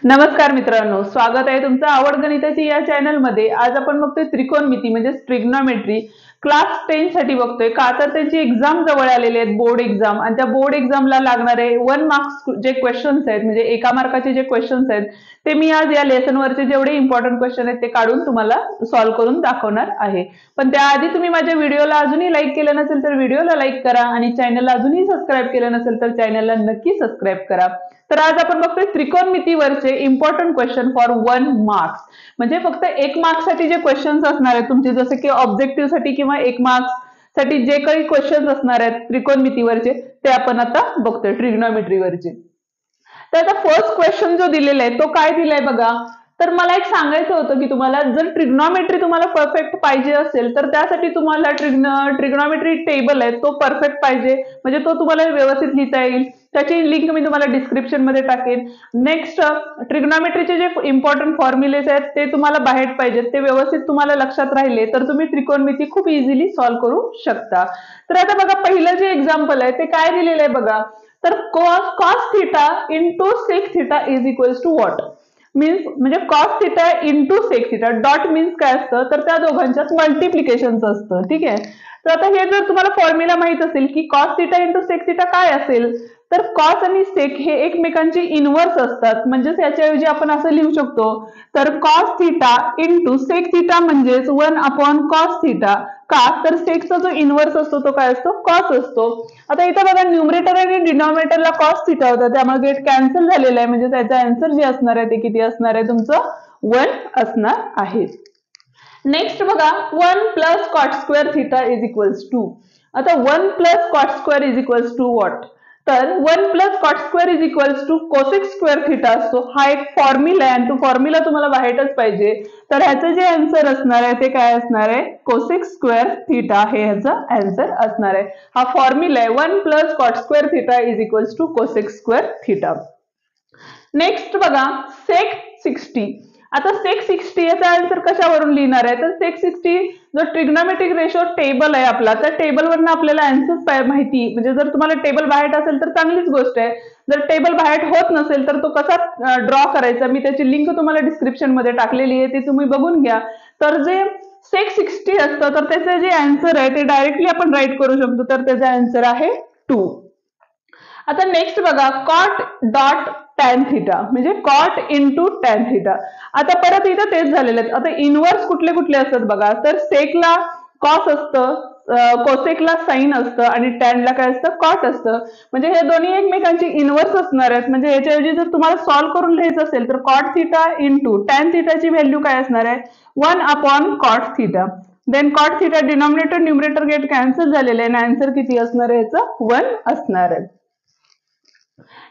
नमस्कार मित्रांनो, स्वागत आहे तुमचं आवड गणिताची या चॅनल मध्ये। आज आपण बघतोय त्रिकोणमिती म्हणजे ट्रिग्नोमेट्री क्लास 10 साठी बघतोय। का तर त्यांची एक्झाम जवळ आलेले आहेत, बोर्ड एक्झाम, आणि त्या बोर्ड एक्झामला लागणारे 1 मार्क्स जे क्वेश्चन्स आहेत म्हणजे एका मार्काचे जे क्वेश्चन्स आहेत ते मी आज या लेसन वरचे जेवढे इम्पॉर्टंट क्वेश्चन आहेत ते काढून तुम्हाला सॉल्व्ह करून दाखवणार आहे। पण त्याआधी तुम्ही माझ्या व्हिडिओला अजूनही लाईक केलं नसेल तर व्हिडिओला लाईक करा आणि चॅनलला अजूनही सबस्क्राईब केलं नसेल तर चॅनलला नक्की सबस्क्राईब करा। तर आज आपण बघतोय त्रिकोणमितीवरचे इम्पॉर्टंट क्वेश्चन फॉर 1 मार्क्स, म्हणजे फक्त 1 मार्क्स साठी जे क्वेश्चन्स असणार आहेत तुमचे, जसे की ऑब्जेक्टिव्ह साठी किंवा 1 मार्क्स साठी जे काही क्वेश्चन्स असणार आहेत त्रिकोणमितीवरचे ते आपण आता बघतोय ट्रिग्नोमेट्रीवरचे। तर आता फर्स्ट क्वेश्चन जो दिलेला आहे तो काय दिलाय बघा। तर मला एक सांगायचं होतं की तुम्हाला जर ट्रिग्नोमेट्री तुम्हाला परफेक्ट पाहिजे असेल तर त्यासाठी तुम्हाला ट्रिग्नोमेट्री टेबल आहे तो परफेक्ट पाहिजे, म्हणजे तो तुम्हाला व्यवस्थित लिहिता येईल। त्याची लिंक मी तुम्हाला डिस्क्रिप्शन मध्ये टाकेन। नेक्स्ट, ट्रिग्नोमेट्रीचे जे इम्पॉर्टंट फॉर्म्युलेज आहेत ते तुम्हाला बाहेर पाहिजेत, ते व्यवस्थित तुम्हाला लक्षात राहिले तर तुम्ही त्रिकोणमिती खूप इझिली सॉल्व्ह करू शकता। तर आता बघा, पहिलं जे एक्झाम्पल आहे ते काय दिलेलं आहे बघा। तर cos theta into sec theta is equals to what means, म्हणजे cos theta into sec theta dot means काय असतं तर त्या दोघांच्यात मल्टिप्लिकेशन असतं, ठीक आहे। तर आता हे जर तुम्हाला फॉर्म्युला माहित असेल की cos theta into sec theta काय असेल तर cos आणि sec हे एकमेकांचे इनव्हर्स असतात, म्हणजे याच्याऐवजी आपण असं लिहू शकतो तर cos theta into sec theta म्हणजेच 1 अपॉन cos थीटा। का तर सेकचा जो इनव्हर्स असतो तो काय असतो, cos असतो। आता इथं बघा, न्यूमरेटर आणि डिनॉमिनेटरला cos थीटा होता त्यामुळे गेट कॅन्सल झालेला आहे, म्हणजे त्याचा आन्सर जे असणार आहे ते किती असणार आहे तुमचं 1 असणार आहे। नेक्स्ट बघा, 1 plus cot square theta is equals to. आता 1 plus cot square is equals to what, तर 1 plus cot square is equals to cosec square theta असतो। हा एक फॉर्म्युला आहे आणि तो फॉर्म्युला तुम्हाला माहीतच पाहिजे। तर ह्याचं जे आन्सर असणार आहे ते काय असणार आहे, कोसेक स्क्वेअर थीटा हे ह्याचं आन्सर असणार आहे। हा फॉर्म्युला आहे 1 plus cot square theta is equals to cosec square theta. Next बघा, सेक 60। आता सेक 60 याचा आन्सर कशावरून लिहिणार आहे तर सेक 60 जो ट्रिग्नोमेट्रिक रेशो टेबल आहे आपला, त्या टेबलवरून आपल्याला आन्सर माहिती, म्हणजे जर तुम्हाला टेबल बाहेर असेल तर चांगलीच गोष्ट आहे। जर टेबल बाहेर होत नसेल तर तो कसा ड्रॉ करायचा मी त्याची लिंक तुम्हाला डिस्क्रिप्शन मध्ये टाकलेली आहे, ती तुम्ही बघून घ्या। तर जे सेक 60 असतं तर त्याचे जे आन्सर आहे ते डायरेक्टली आपण राईट करू शकतो, तर त्याचा आन्सर आहे 2। आता नेक्स्ट बघा, कॉट डॉट टॅन थीटा म्हणजे कॉट इंटू टॅन थीटा। आता परत इथं तेच झालेलं आहे। आता इनव्हर्स कुठले कुठले असतात बघा, तर सेकला कॉस असतं, कोसेकला साइन असतं आणि टॅनला काय असतं, कॉट असतं, म्हणजे हे दोन्ही एकमेकांची इनव्हर्स असणार आहेत। म्हणजे याच्याऐवजी जर तुम्हाला सॉल्व्ह करून लिहायचं असेल तर कॉट थीटा इंटू टॅन थीटाची व्हॅल्यू काय असणार आहे 1 upon cot theta. Then cot theta denominator numerator get cancel झालेले आहे आणि आन्सर किती असणार आहे याचं 1 असणार आहे।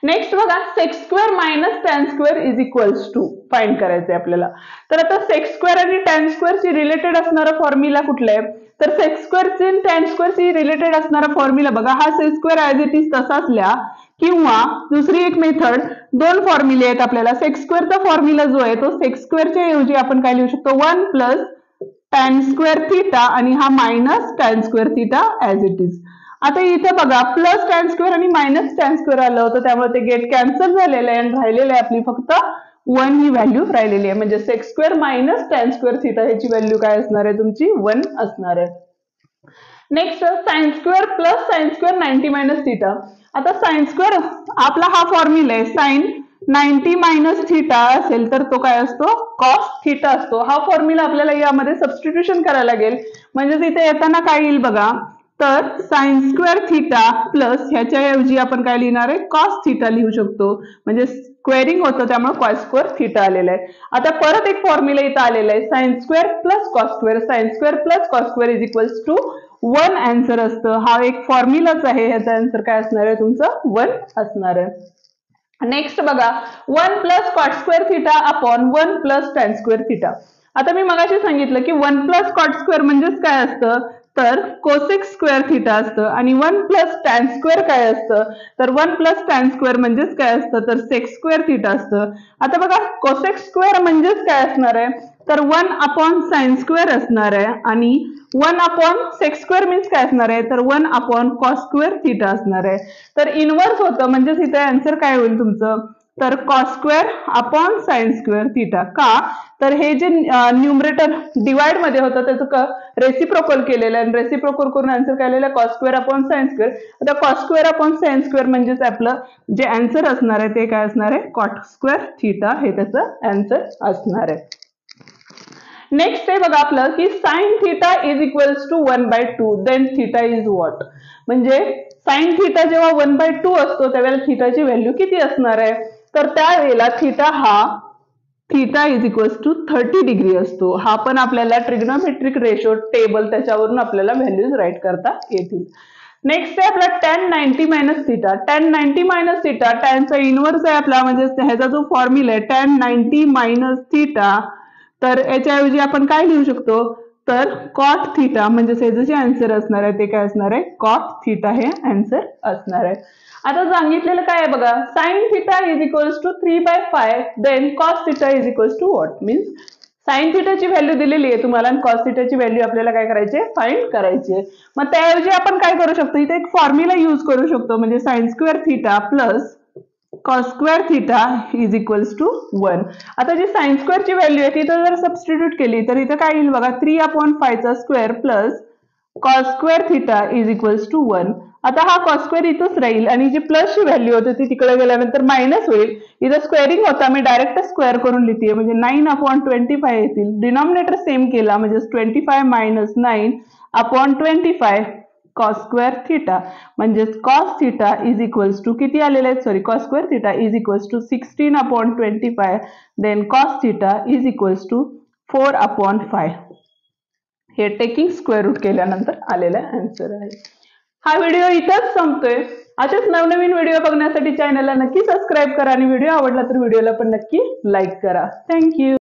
नेक्स्ट बघा, sec square minus tan square is equals to find करायचंय आपल्याला। तर आता सेक स्क्वेअर आणि टॅन स्क्वेअरची रिलेटेड असणारा फॉर्म्युला कुठला आहे तर सेक स्क्वेअरची आणि टॅन स्क्वेअरची रिलेटेड असणारा फॉर्म्युला बघा, हा sec square as it is तसाच लिहा, किंवा दुसरी एक मेथड, दोन फॉर्म्युले आहेत आपल्याला। सेक स्क्वेअरचा फॉर्म्युला जो आहे तो सेक स्क्वेअरच्या ऐवजी आपण काय लिहू शकतो 1 प्लस टॅन स्क्वेअर थीटा आणि हा minus tan square theta as it is. आता इथे बघा, प्लस टॅन स्क्वेअर आणि मायनस टॅन स्क्वेअर आलं होतं त्यामुळे ते गेट कॅन्सल झालेलं आहे आणि राहिलेलं आहे आपली फक्त 1 ही व्हॅल्यू राहिलेली आहे, म्हणजे sec square minus tan square theta ह्याची व्हॅल्यू काय असणार आहे तुमची 1 असणार आहे। Next, sine square plus sine square 90 minus theta. आता साइन स्क्वेअर आपला हा फॉर्म्युला आहे, साइन 90 मायनस थीटा असेल तर तो काय असतो, कॉस थीटा असतो। हा फॉर्म्युला आपल्याला यामध्ये सबस्टिट्यूशन करायला लागेल, म्हणजे इथे येताना काय येईल बघा, तर साइन स्क्वेअर थीटा प्लस ह्याच्याऐवजी आपण काय लिहिणार आहे कॉस थीटा लिहू शकतो, म्हणजे स्क्वेअरिंग होतं त्यामुळे कॉस स्क्वेअर थीटा आलेला आहे। आता परत एक फॉर्म्युला इथं आलेला आहे, sine square plus cos square, sine square plus cos square is equals to 1 answer असतं। हा एक फॉर्म्युलाच आहे, ह्याचा आन्सर काय असणार आहे तुमचं 1 असणार आहे। नेक्स्ट बघा, 1 plus cot square theta upon 1 plus tan square theta. आता मी मगाशी सांगितलं की 1 प्लस कॉट स्क्वेअर म्हणजेच काय असतं तर कोसेक स्क्वेअर थीटा असतं, आणि 1 प्लस टॅन स्क्वेअर काय असतं तर 1 प्लस टॅन स्क्वेअर म्हणजेच काय असतं तर सेक स्क्वेअर थीटा असतं। आता बघा, कोसेक स्क्वेअर म्हणजेच काय असणार आहे तर 1 अपॉन साइन स्क्वेअर असणार आहे, आणि 1 अपॉन सेक स्क्वेअर मीन्स काय असणार आहे तर 1 अपॉन कॉस स्क्वेअर थीटा असणार आहे। तर इनव्हर्स होतं, म्हणजेच इथे आन्सर काय होईल तुमचं तर cos square upon sine square theta. का तर हे जे न्यूमरेटर डिवाइड मध्ये होतं त्याचं रेसिप्रोकल केलेलं आहे. रेसिप्रोकल करून आन्सर काय आलेलं आहे cos square upon sine square. आता cos square upon sine square म्हणजेच आपलं जे आन्सर असणार आहे ते काय असणार आहे कॉट स्क्वेअर थिटा हे त्याचं आन्सर असणार आहे. नेक्स्ट आहे बघा आपलं की sine theta is equals to 1/2 then theta is what. म्हणजे साइन थिटा जेव्हा 1/2 असतो त्यावेळेला थिटाची व्हॅल्यू किती असणार आहे तर त्यावेळेला theta is equals to 30 degree असतो. हा पण आपल्याला ट्रिग्नोमेट्रिक रेशो टेबल त्याच्यावरून आपल्याला व्हॅल्यूज राईट करता येतील. नेक्स्ट आहे आपला tan 90 minus theta. tan 90 minus theta टॅनचा इनवर्स आहे आपला म्हणजे ह्याचा जो फॉर्म्युला आहे tan 90 मायनस थिटा. तर याच्याऐवजी आपण काय लिहू शकतो तर कॉट थिटा म्हणजे ह्याचं जे आन्सर असणार आहे ते काय असणार आहे कॉट थिटा हे आन्सर असणार आहे. आता सांगितलेलं काय आहे बघा sine theta is equals to 3/5 then cos theta is equals to what. Means sine थिटाची व्हॅल्यू दिलेली आहे तुम्हाला आणि कॉस थिटाची व्हॅल्यू आपल्याला काय करायची फाइंड करायची आहे. मग त्याऐवजी आपण काय करू शकतो इथे एक फॉर्म्युला यूज करू शकतो म्हणजे sine square theta plus cos square theta is equals to 1. आता जी साइन स्क्वेअरची व्हॅल्यू आहे तिथं जर सबस्टिट्यूट केली तर इथं काय येईल बघा 3/5 चा square plus cos square theta is equals to 1. आता हा कॉस स्क्वेअर इथंच राहील आणि जी प्लसची व्हॅल्यू होती ती तिकडे गेल्यानंतर मायनस होईल. इथं स्क्वेअरिंग होता मी डायरेक्ट स्क्वेअर करून लिहिते म्हणजे 9/25 येतील. डिनॉमिनेटर सेम केला म्हणजे 25 मायनस 9/25 कॉस स्क्वेअर थिटा म्हणजे cos theta is equals to किती आलेले आहेत sorry cos square theta is equals to 16/25 then cos theta is equals to 4/5. हे टेकिंग स्क्वेअर रूट केल्यानंतर आलेला आन्सर आहे. हा व्हिडिओ इथंच संपतोय. असेच नवनवीन व्हिडिओ बघण्यासाठी चॅनलला नक्की सबस्क्राईब करा आणि व्हिडिओ आवडला तर व्हिडिओला पण नक्की लाईक करा. थँक्यू.